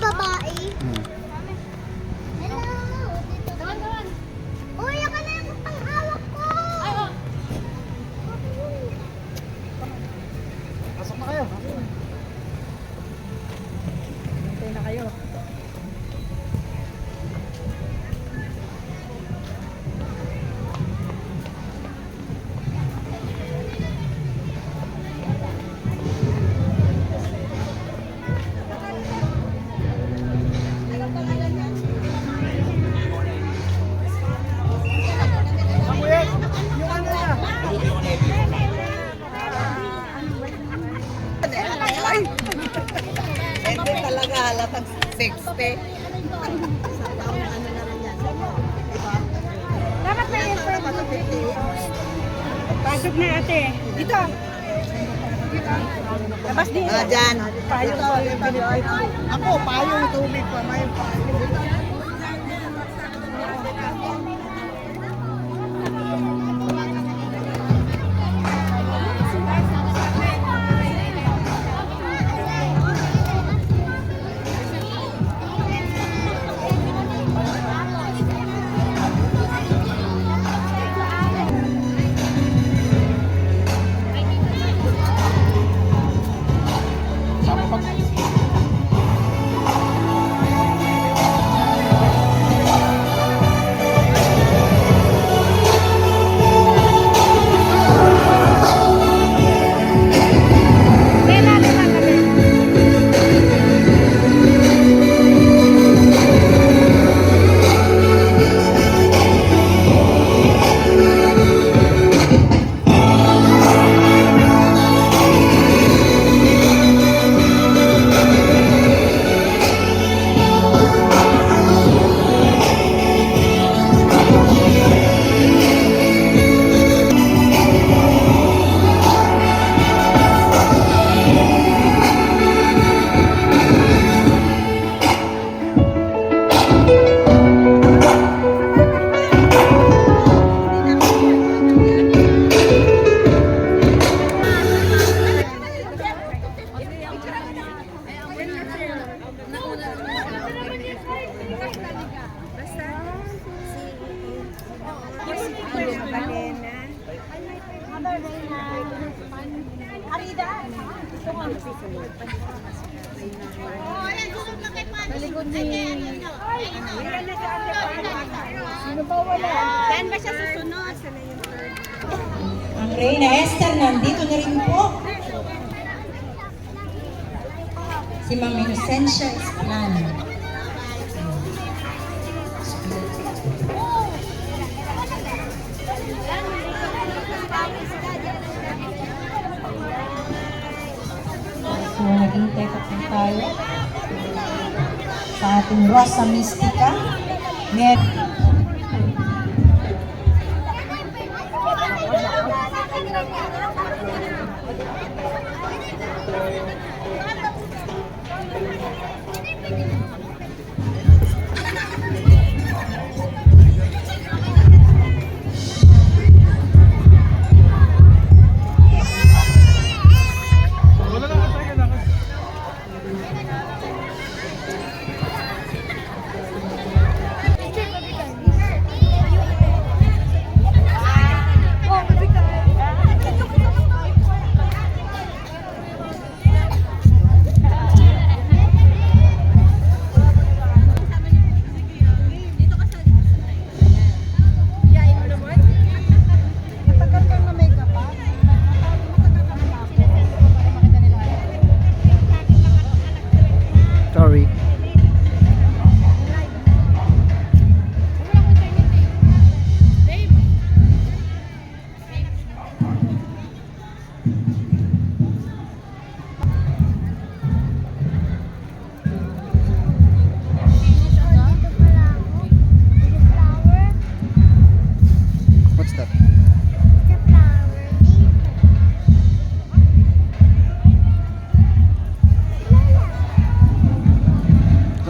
babae. Hello. Uy, ako na yung panghawak ko. Pasok na kayo. Hintay na kayo. Hindi talaga halatang 60. Dapat may effort. Pasok na ate. Dito. Labas din. Dyan. Payong ko yung pinipay. Ako, payong tubig pa. May payong. Saan ba siya susunod? Ang Reyna Esther nandito na rin po. Si Ma'am Inocencia Esplano. So, naghintay pa po tayo sa ating Rosa Mystica.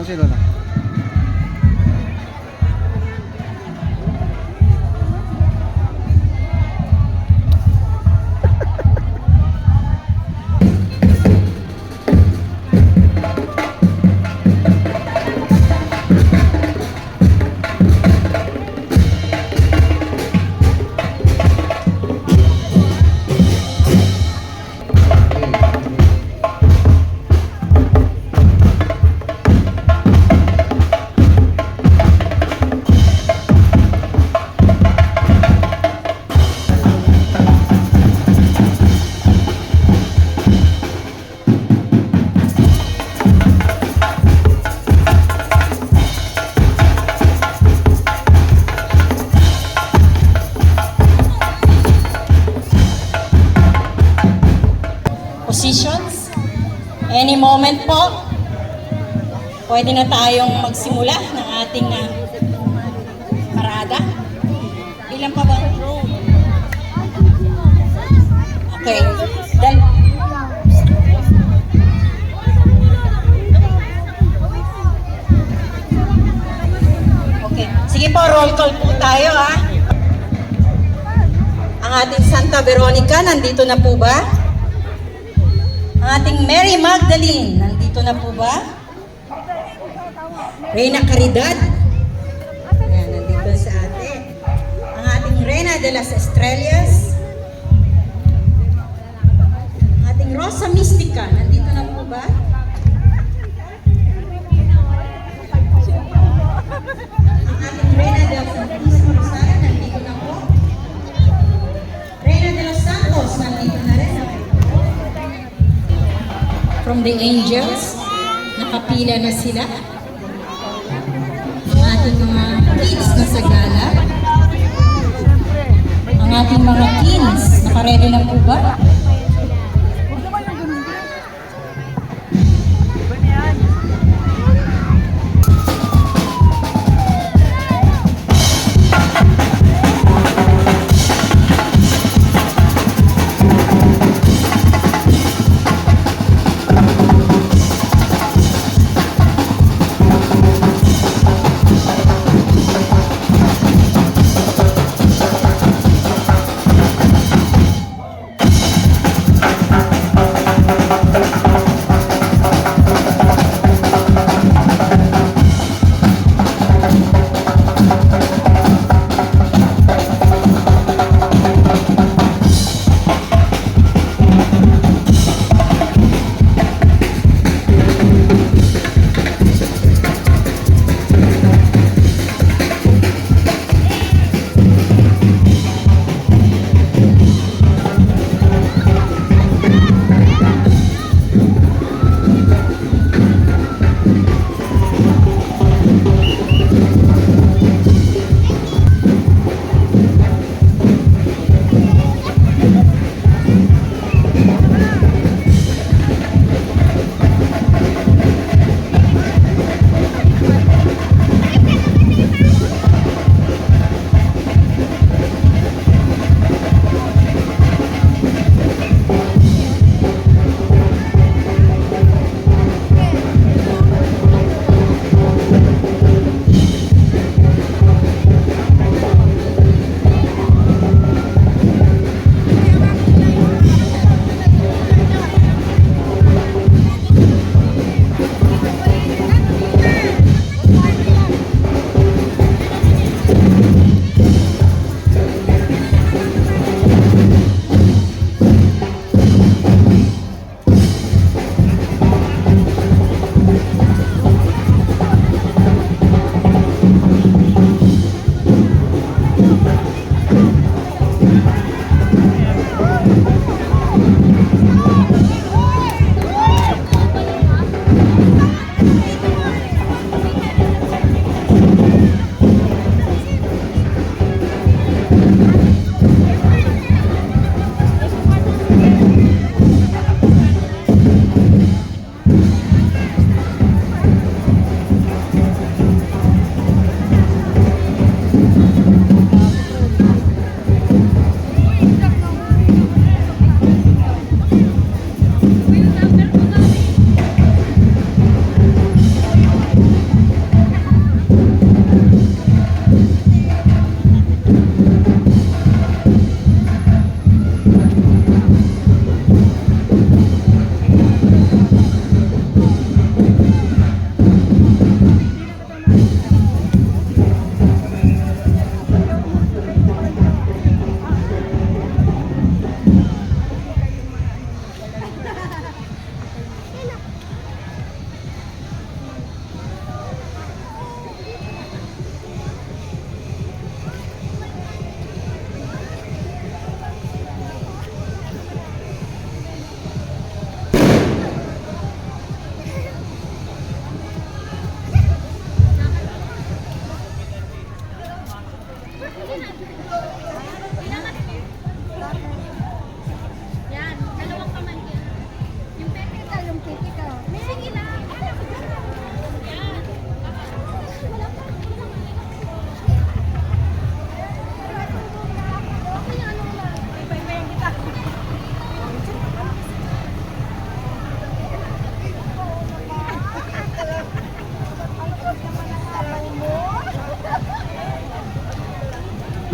sila na. moment po, pwede na tayong magsimula ng ating parada. Ilan pa ba? Okay. Okay. Sige po, roll call po tayo ha. Ang ating Santa Veronica, nandito na po ba? Ang ating Mary Magdalene, nandito na po ba? Reina Caridad, yan, nandito sa atin. Ang ating Reina de las Estrellas, ang ating Rosa Mystica, nandito na po ba? Ang ating Reina del Santísimo Rosario, nandito na po. Reina de los Santos, nandito na rin. From the angels, nakapila na sila. Ang ating mga kids na sa gala. Ang ating mga kings, nakaredy na po ba?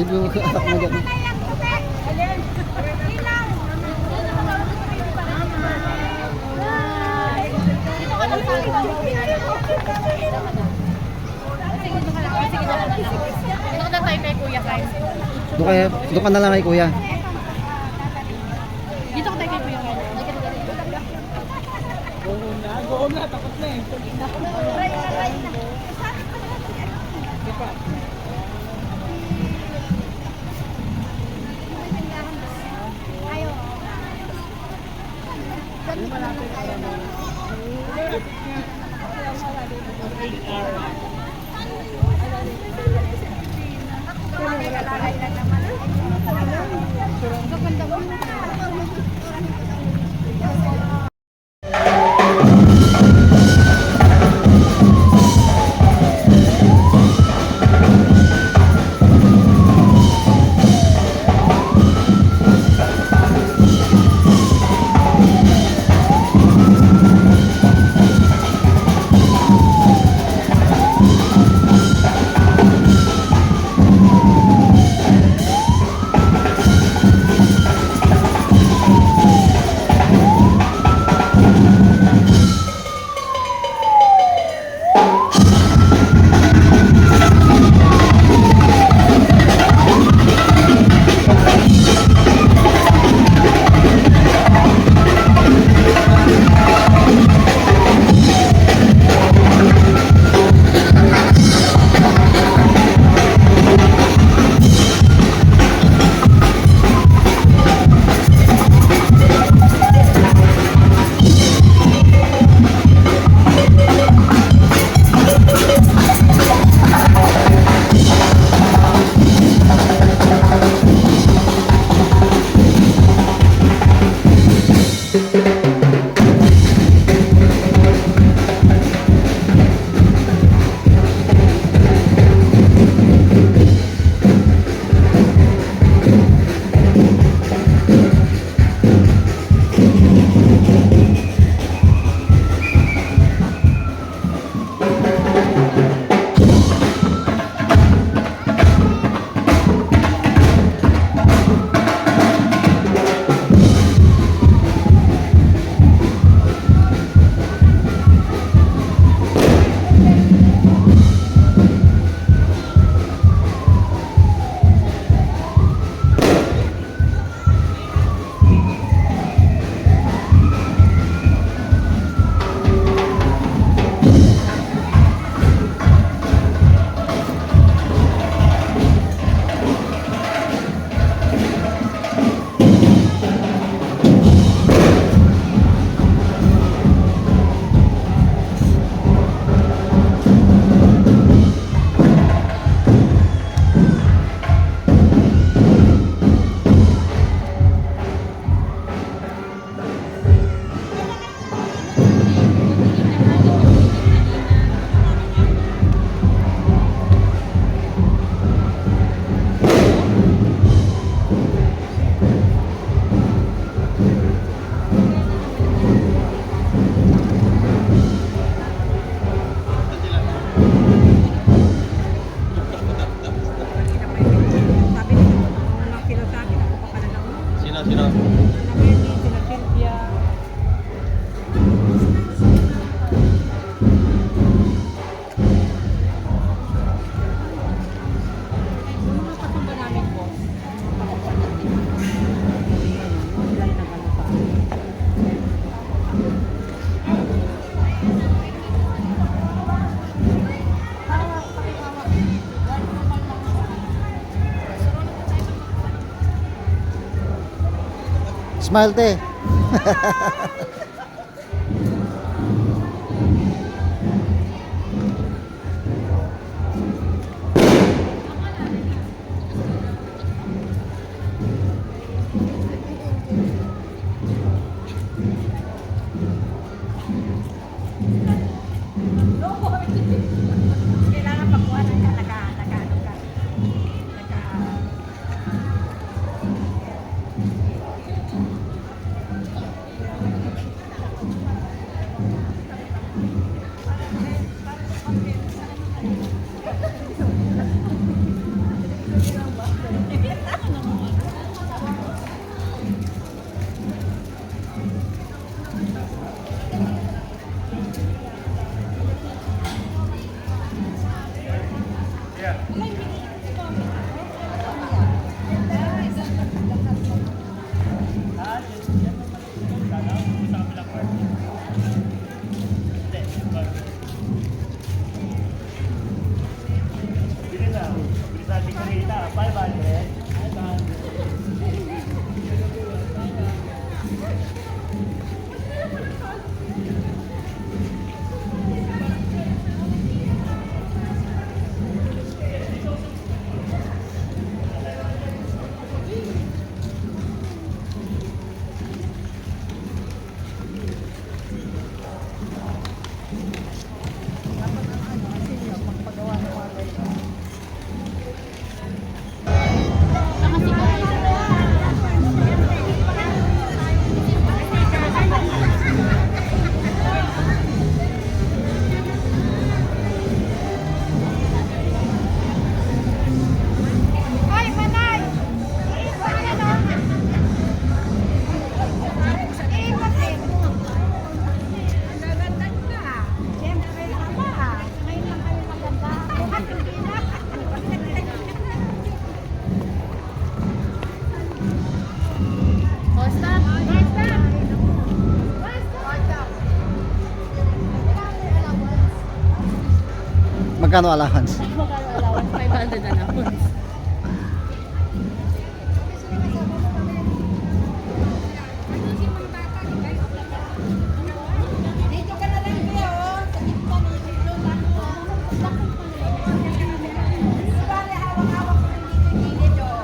Video ka mo dyan. Doon ka na lang kay kuya. Dito ko tayo kay Kuya Kyle. Oo na, takot na eh. Smile te. Kailangan pagkuha ng naka. Thank you. Ay, manay! Magkano allowance? Magkano allowance? 500 na lang. Dito ka na lang, Bea, oh. Sa gitna ni Dito lang po. Bale, hawak-hawak ko rin dito yung gilid, oh.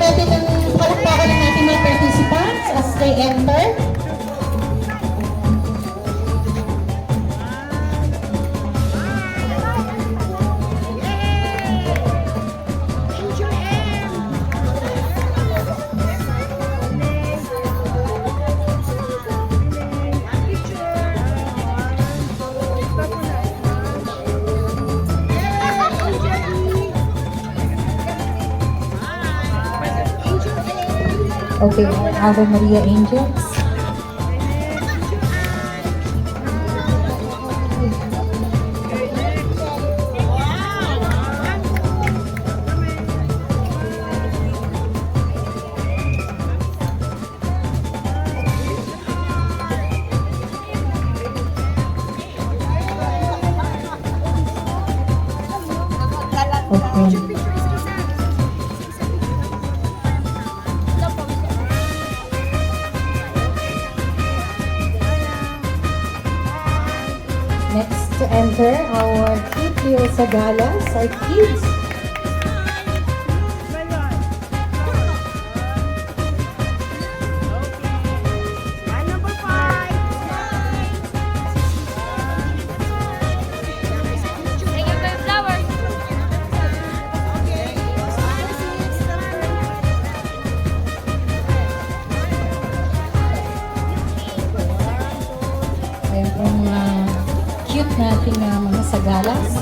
natin ang palakpakan ng ating mga participants as they enter. Okay, Ave Maria Angels. Okay. Next to enter our cute little Sagalas, our kids. Number 5. Thank you for your flowers. Ayan po mga cute nating mga Sagalas.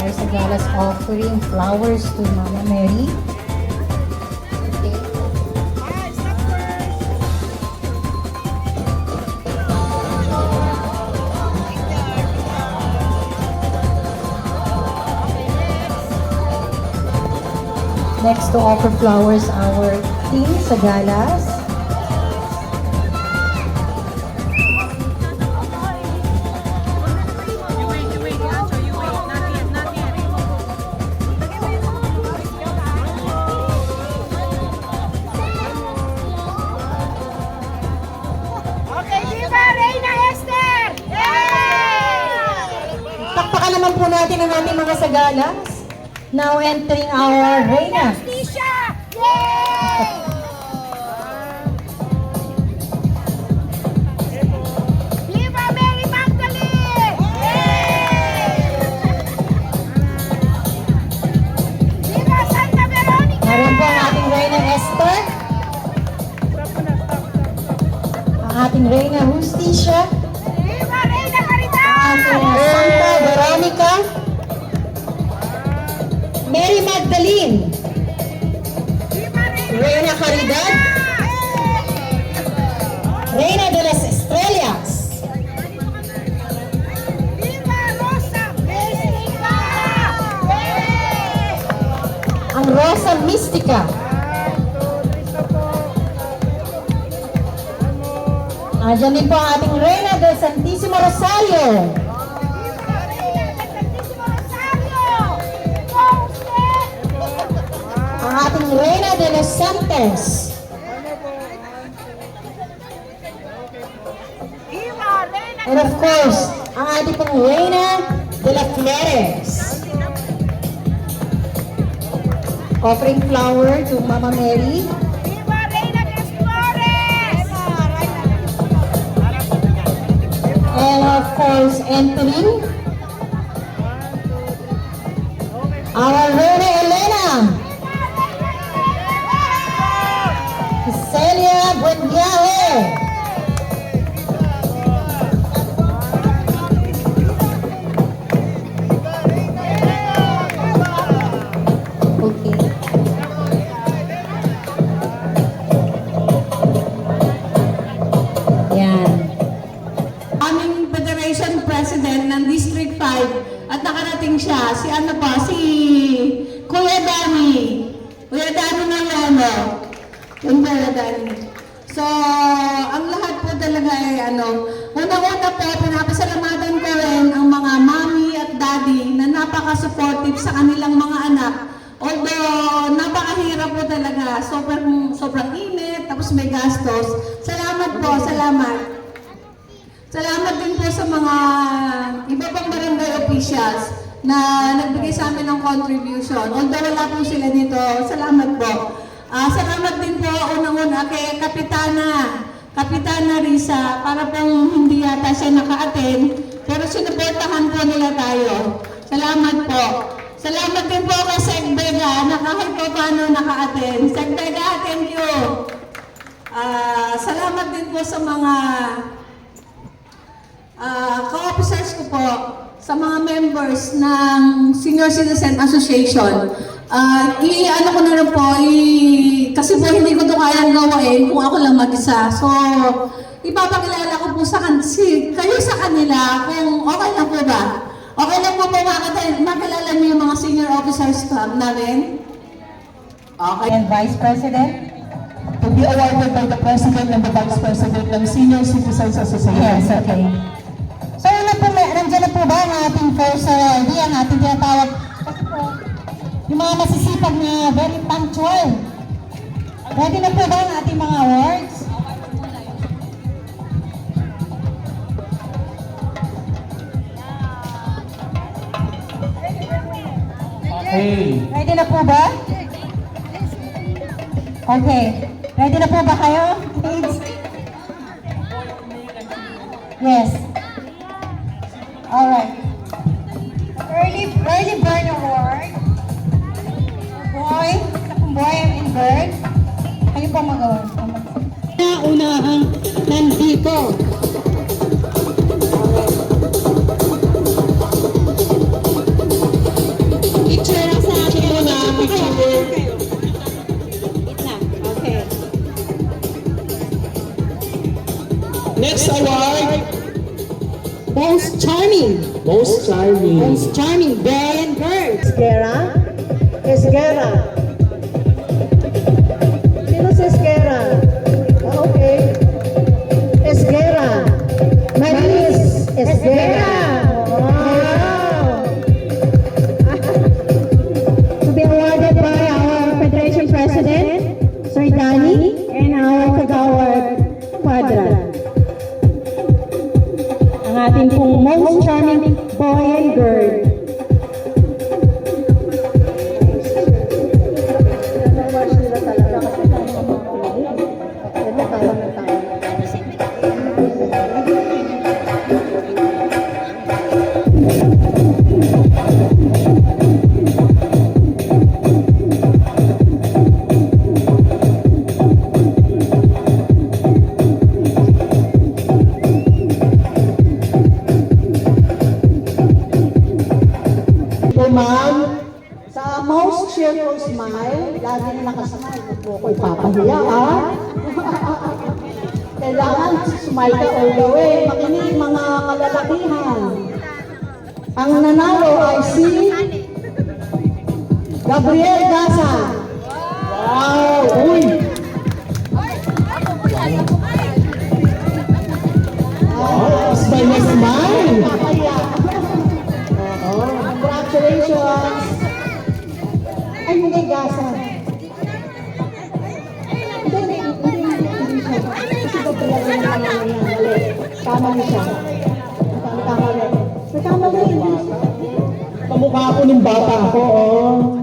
Our Sagalas offering flowers to Mama Mary. Okay. Next to offer flowers, our Team Sagalas. Okay, viva Reina Esther! Yay! Takpakan naman po natin ang ating mga Sagalas. Now entering our Reina. Tisha! Yay! Viva Mary Magdalene! Yay! Viva Santa Veronica! Meron po ang ating Reina Esther. Ang ating Reina Justicia. Viva Reina Ang Caridad! ating Santa Veronica. Mary Magdalene. Viva Reina Reina Caridad. Reina de las Estrellas. Viva Rosa Mystica! Yay! Ang Rosa Mystica. Diyan din po ang ating Reina del Santísimo Rosario. Viva Reina del Santísimo Rosario! Con usted! Ang ating Reina de los Santos. Viva Reina And of course, ang ating pong Reina de las Flores. Offering flower to Mama Mary. Viva Reina de las Flores! And of course, entering our Reina Elena. Celia Buenviaje. Okay. Yan. Aming Federation President ng District 5 at nakarating siya, si Kuya Danny. Kuya Danny Mariano. Yung Kuya Danny. So, ang lahat po talaga ay unang-una po, pinapasalamatan ko rin ang mga mommy at daddy na napaka-supportive sa kanilang mga anak. Although, napakahirap po talaga. Sobrang init, tapos may gastos. Salamat po, salamat. Salamat din po sa mga iba pang barangay officials na nagbigay sa amin ng contribution. Although wala po sila dito, salamat po. Salamat din po unang-una kay Kapitana Risa, para pong hindi yata siya naka-attend, pero sinuportahan po nila tayo. Salamat po. Salamat din po kay Sek Vega na kahit po paano naka-attend. Sek Vega, thank you. Salamat din po sa mga ka-officers ko po, sa mga members ng Senior Citizen Association. Ano ko na rin po, kasi po hindi ko ito kayang gawain kung ako lang mag-isa. So, ipapakilala ko po kayo sa kanila kung okay lang po ba? Okay lang po ba makilala niyo yung mga senior officers club namin? Okay. And Vice President? To be awarded by the President and the Vice President ng Senior Citizens Association. Yes, okay. So, nandiyan na po ba ang ating first ID, ang ating tinatawag? Kasi po, yung mga masisipag na very punctual. Ready na po ba ang ating mga awards? Okay. Ready na po ba? Okay. Ready na po ba kayo? Yes. Alright. Early Bird Award. Boy and Bird. Kayo po mag-award. Unahang nandito. Picture lang sa akin muna. Picture. Okay. Next award. Most charming. Most charming. Most charming. Boy and Bird. Esguerra? Sino si Esguerra? Okay. Esguerra. Maris Esguerra. Wow! To be awarded by our Federation President, Sir Danny, and our Kagawad Quadra. Ang ating pong most charming boy and girl. Ma'am, sa most cheerful smile, lagi na nakasmile. Huwag mo ko ipapahiya, ha? Kailangan smile ka all the way. Makinig mga kalalakihan. Ang nanalo ay si Gabriel Gasa. Wow! Uy! Smile na smile! Ipapahiya. Oo, congratulations. Ay, hindi Gasa. Hindi siya. Kasi Gabriel na nanalo yan. Mali. Tama niya siya. Tama rin. Tama rin. Kamukha ako ng bata ko, oh.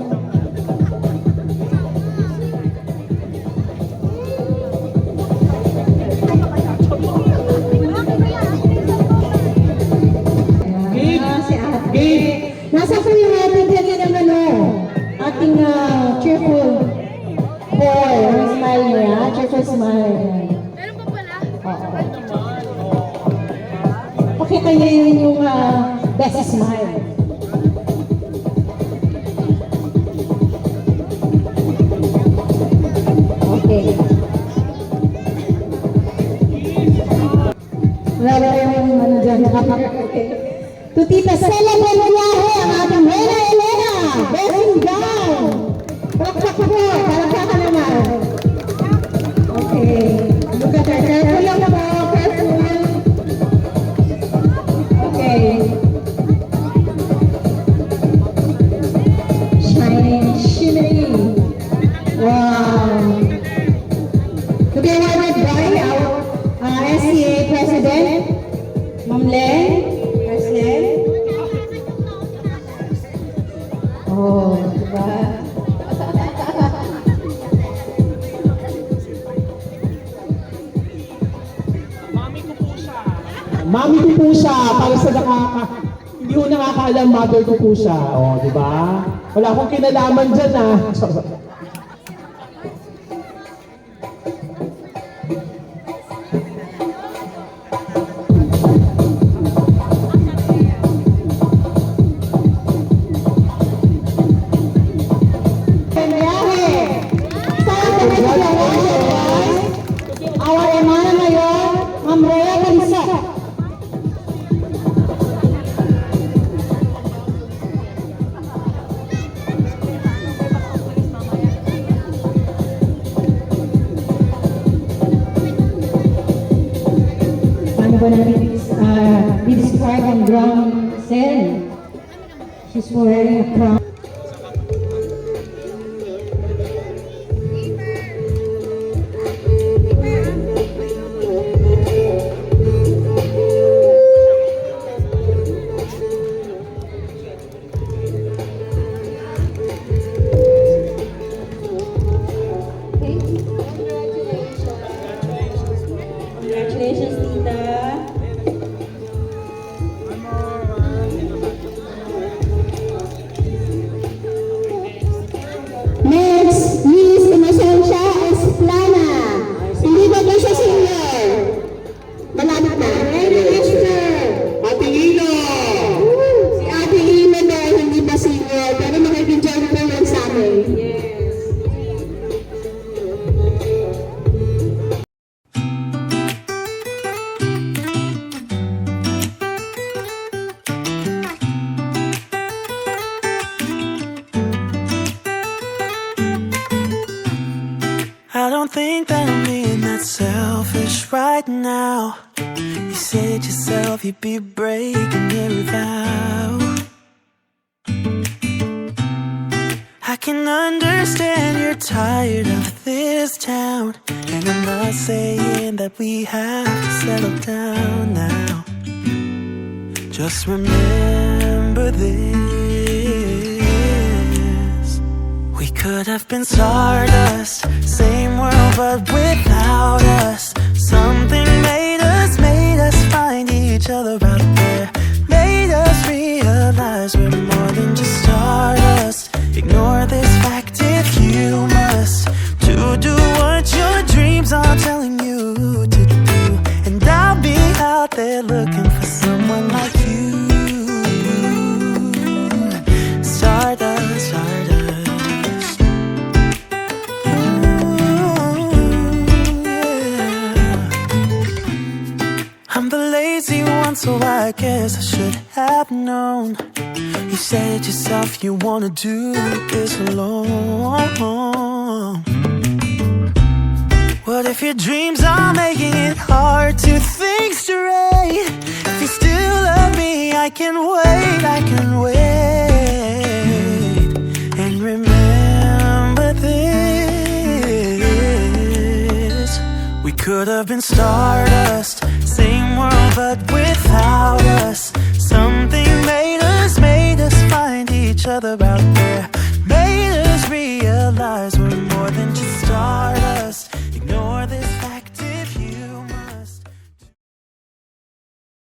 Nasa po yung ating ganyan naman ating cheerful boy. Ang smile niya, cheerful smile. Meron pa pala? Oo. Pakita niya yun yung best smile. Okay. Wala yung ano dyan, okay. To Tita Stella Benviaje, ang ating Mena Elena, best gown. Pakpak po, palakpakan naman. Okay. Look at her. Careful lang po, careful. Okay. Shining, shimmering. Wow. To be awarded by our SCA President, Ma'am Len. President. Oh, diba? Mami ko po siya, para sa hindi ko nakakaalam, mother ko po siya. O, di ba? Wala akong kinalaman dyan, ah. Our Emana ngayon, Ma'am Rhea Carissa. Paano ba natin i-describe ang ground cell? She's wearing a crown. Congratulations, Tita. Next, Miss Inocencia Esplana. Hindi ba ba siya senior? Malapit na. Ready, Esther. Ate Ino. Si Ate Ino na hindi ba senior, pero makikijog po yan sa amin. Yes. I don't think that I'm being that selfish right now. You said yourself you'd be breaking every vow. I can understand you're tired of this town, and I'm not saying that we have to settle down now. Just remember this. We could have been stardust, same world but without us. Something made us find each other out there. Made us realize we're more than just stardust. Ignore this fact if you must, to do what your dreams are telling you to do. And I'll be out there looking for someone like you. Stardust, stardust. I'm the lazy one, so I guess I should have known. You said yourself you wanna do this alone. What if your dreams are making it hard to think straight? If you still love me, I can wait, I can wait. And remember this, we could have been stardust, same world but without us. Something made us find each other out there. Made us realize we're more than just stardust.